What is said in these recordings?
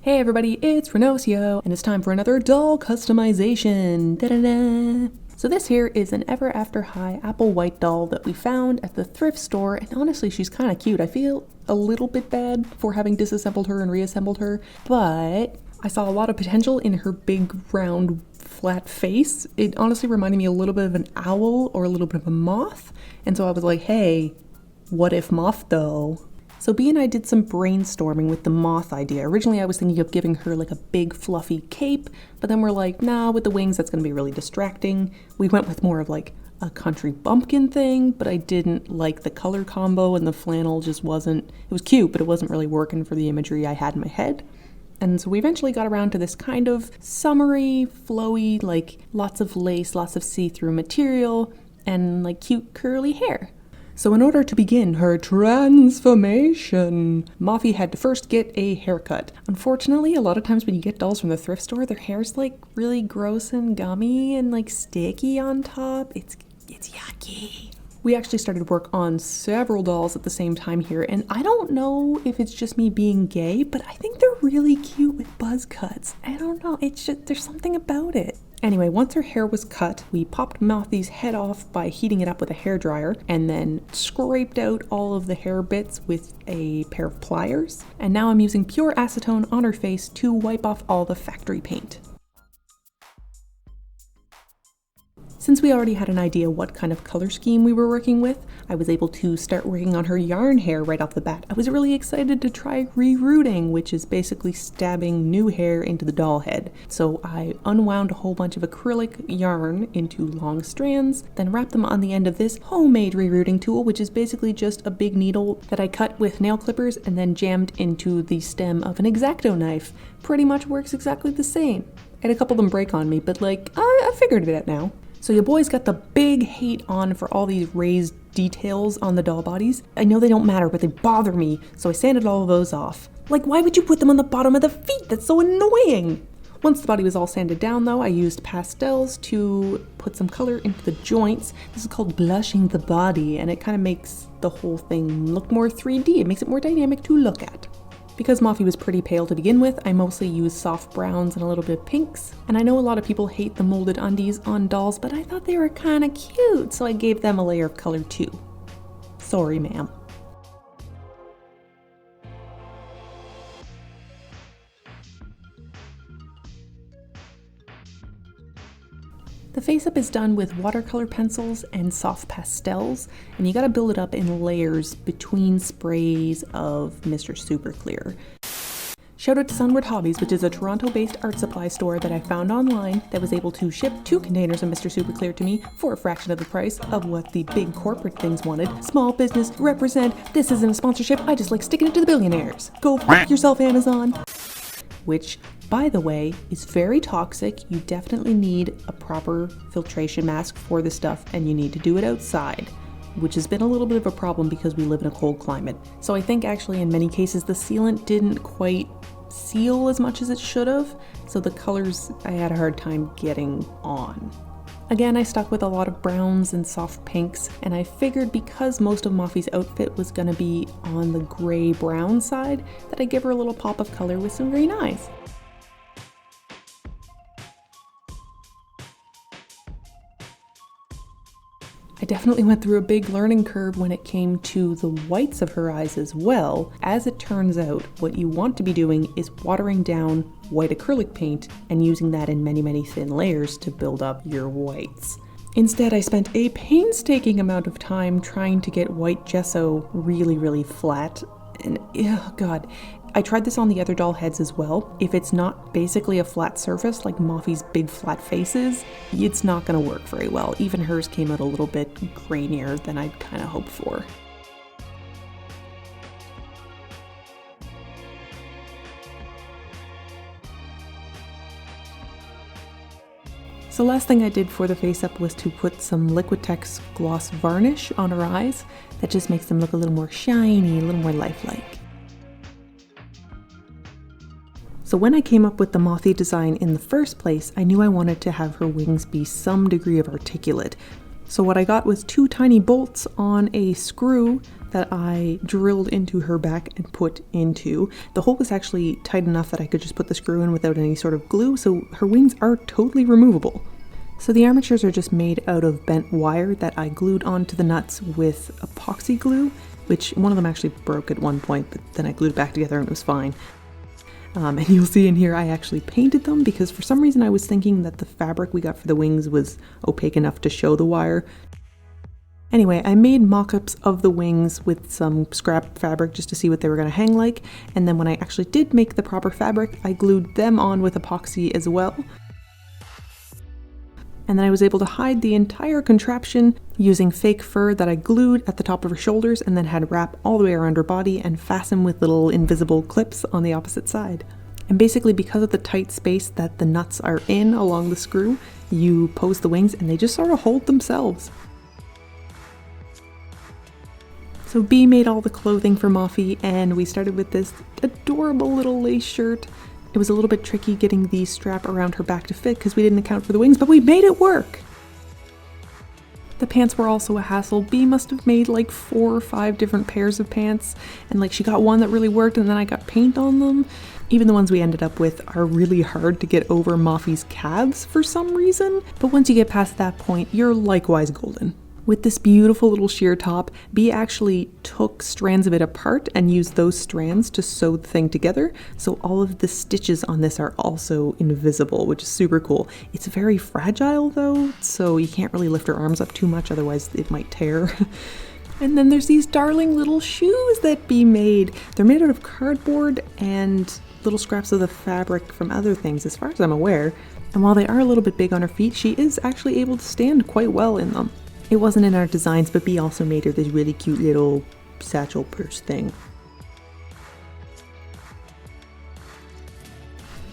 Hey everybody, it's rhinociart, and it's time for another doll customization. Da-da-da! So this here is an Ever After High apple white doll that we found at the thrift store, and honestly she's kind of cute. I feel a little bit bad for having disassembled her and reassembled her, but I saw a lot of potential in her big round flat face. It honestly reminded me a little bit of an owl or a little bit of a moth, and so I was like, hey, what if Moth though? So B and I did some brainstorming with the Moth idea. Originally I was thinking of giving her like a big fluffy cape, but then we're like, nah, with the wings that's gonna be really distracting. We went with more of like a country bumpkin thing, but I didn't like the color combo and the flannel just wasn't, it was cute, but it wasn't really working for the imagery I had in my head. And so we eventually got around to this kind of summery, flowy, like lots of lace, lots of see-through material, and like cute curly hair. So in order to begin her transformation, Moffy had to first get a haircut. Unfortunately, a lot of times when you get dolls from the thrift store, their hair's like really gross and gummy and like sticky on top. It's yucky. We actually started work on several dolls at the same time here, and I don't know if it's just me being gay, but I think they're really cute with buzz cuts. I don't know, it's just, there's something about it. Anyway, once her hair was cut, we popped Mothy's head off by heating it up with a hairdryer and then scraped out all of the hair bits with a pair of pliers. And now I'm using pure acetone on her face to wipe off all the factory paint. Since we already had an idea what kind of color scheme we were working with, I was able to start working on her yarn hair right off the bat. I was really excited to try rerooting, which is basically stabbing new hair into the doll head. So I unwound a whole bunch of acrylic yarn into long strands, then wrapped them on the end of this homemade rerooting tool, which is basically just a big needle that I cut with nail clippers and then jammed into the stem of an X-Acto knife. Pretty much works exactly the same. I had a couple of them break on me, but like, I figured it out now. So your boys got the big hate on for all these raised details on the doll bodies. I know they don't matter, but they bother me, so I sanded all of those off. Like, why would you put them on the bottom of the feet? That's so annoying! Once the body was all sanded down though, I used pastels to put some color into the joints. This is called blushing the body, and it kind of makes the whole thing look more 3D. It makes it more dynamic to look at. Because Moffy was pretty pale to begin with, I mostly used soft browns and a little bit of pinks. And I know a lot of people hate the molded undies on dolls, but I thought they were kind of cute, so I gave them a layer of color too. Sorry, ma'am. The face-up is done with watercolor pencils and soft pastels, and you gotta build it up in layers between sprays of Mr. Super Clear. Shout out to Sunward Hobbies, which is a Toronto-based art supply store that I found online that was able to ship 2 containers of Mr. Super Clear to me for a fraction of the price of what the big corporate things wanted. Small business, represent, this isn't a sponsorship, I just like sticking it to the billionaires. Go f*** yourself, Amazon! Which, by the way, is very toxic. You definitely need a proper filtration mask for this stuff, and you need to do it outside, which has been a little bit of a problem because we live in a cold climate. So I think actually in many cases the sealant didn't quite seal as much as it should have, so the colors I had a hard time getting on. Again, I stuck with a lot of browns and soft pinks, and I figured because most of Moffy's outfit was gonna be on the gray-brown side, that I'd give her a little pop of color with some green eyes. I definitely went through a big learning curve when it came to the whites of her eyes as well. As it turns out, what you want to be doing is watering down white acrylic paint and using that in many, many thin layers to build up your whites. Instead, I spent a painstaking amount of time trying to get white gesso really, really flat. And, oh god, I tried this on the other doll heads as well. If it's not basically a flat surface like Moffy's big flat faces, it's not gonna work very well. Even hers came out a little bit grainier than I'd kind of hoped for. So last thing I did for the face-up was to put some Liquitex gloss varnish on her eyes. That just makes them look a little more shiny, a little more lifelike. So when I came up with the Mothy design in the first place, I knew I wanted to have her wings be some degree of articulate. So what I got was 2 tiny bolts on a screw that I drilled into her back and put into. The hole was actually tight enough that I could just put the screw in without any sort of glue, so her wings are totally removable. So the armatures are just made out of bent wire that I glued onto the nuts with epoxy glue, which one of them actually broke at one point, but then I glued it back together and it was fine. And you'll see in here I actually painted them because for some reason I was thinking that the fabric we got for the wings was opaque enough to show the wire. Anyway, I made mock-ups of the wings with some scrap fabric just to see what they were going to hang like, and then when I actually did make the proper fabric, I glued them on with epoxy as well. And then I was able to hide the entire contraption using fake fur that I glued at the top of her shoulders and then had wrap all the way around her body and fasten with little invisible clips on the opposite side. And basically because of the tight space that the nuts are in along the screw, you pose the wings and they just sort of hold themselves. So B made all the clothing for Moffy and we started with this adorable little lace shirt. It was a little bit tricky getting the strap around her back to fit because we didn't account for the wings, but we made it work! The pants were also a hassle. B must have made like 4 or 5 different pairs of pants, and like she got one that really worked and then I got paint on them. Even the ones we ended up with are really hard to get over Moffy's calves for some reason, but once you get past that point, you're likewise golden. With this beautiful little sheer top, B actually took strands of it apart and used those strands to sew the thing together, so all of the stitches on this are also invisible, which is super cool. It's very fragile though, so you can't really lift her arms up too much, otherwise it might tear. And then there's these darling little shoes that B made. They're made out of cardboard and little scraps of the fabric from other things, as far as I'm aware. And while they are a little bit big on her feet, she is actually able to stand quite well in them. It wasn't in our designs, but B also made her this really cute little satchel purse thing.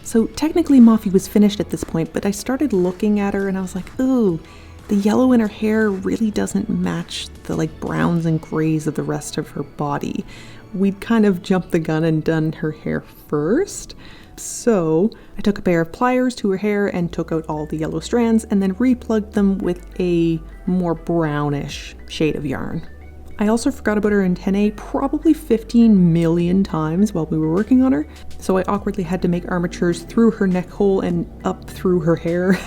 So technically Moffy was finished at this point, but I started looking at her and I was like, ooh, the yellow in her hair really doesn't match the like browns and grays of the rest of her body. We'd kind of jumped the gun and done her hair first. So I took a pair of pliers to her hair and took out all the yellow strands and then replugged them with a more brownish shade of yarn. I also forgot about her antennae probably 15 million times while we were working on her, so I awkwardly had to make armatures through her neck hole and up through her hair.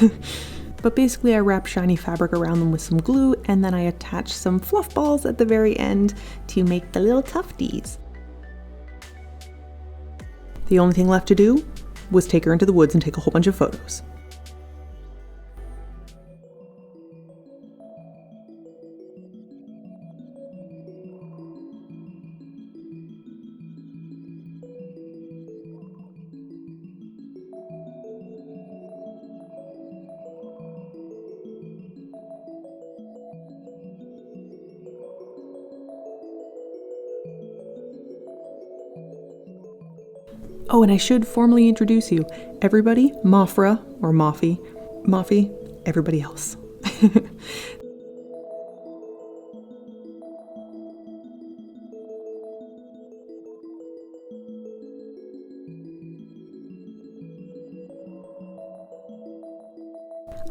But basically I wrapped shiny fabric around them with some glue and then I attached some fluff balls at the very end to make the little tufties. The only thing left to do was take her into the woods and take a whole bunch of photos. Oh, and I should formally introduce you. Everybody, Moffra, or Moffy, everybody else.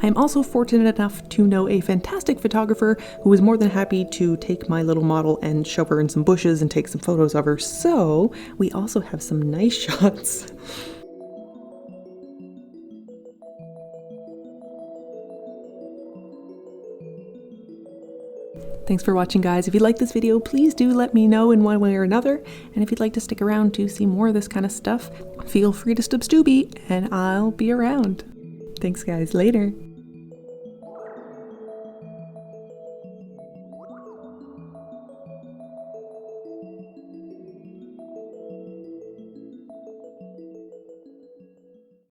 I am also fortunate enough to know a fantastic photographer who was more than happy to take my little model and shove her in some bushes and take some photos of her, so we also have some nice shots. Thanks for watching, guys. If you like this video, please do let me know in one way or another, and if you'd like to stick around to see more of this kind of stuff, feel free to stub Stubby, and I'll be around. Thanks, guys. Later.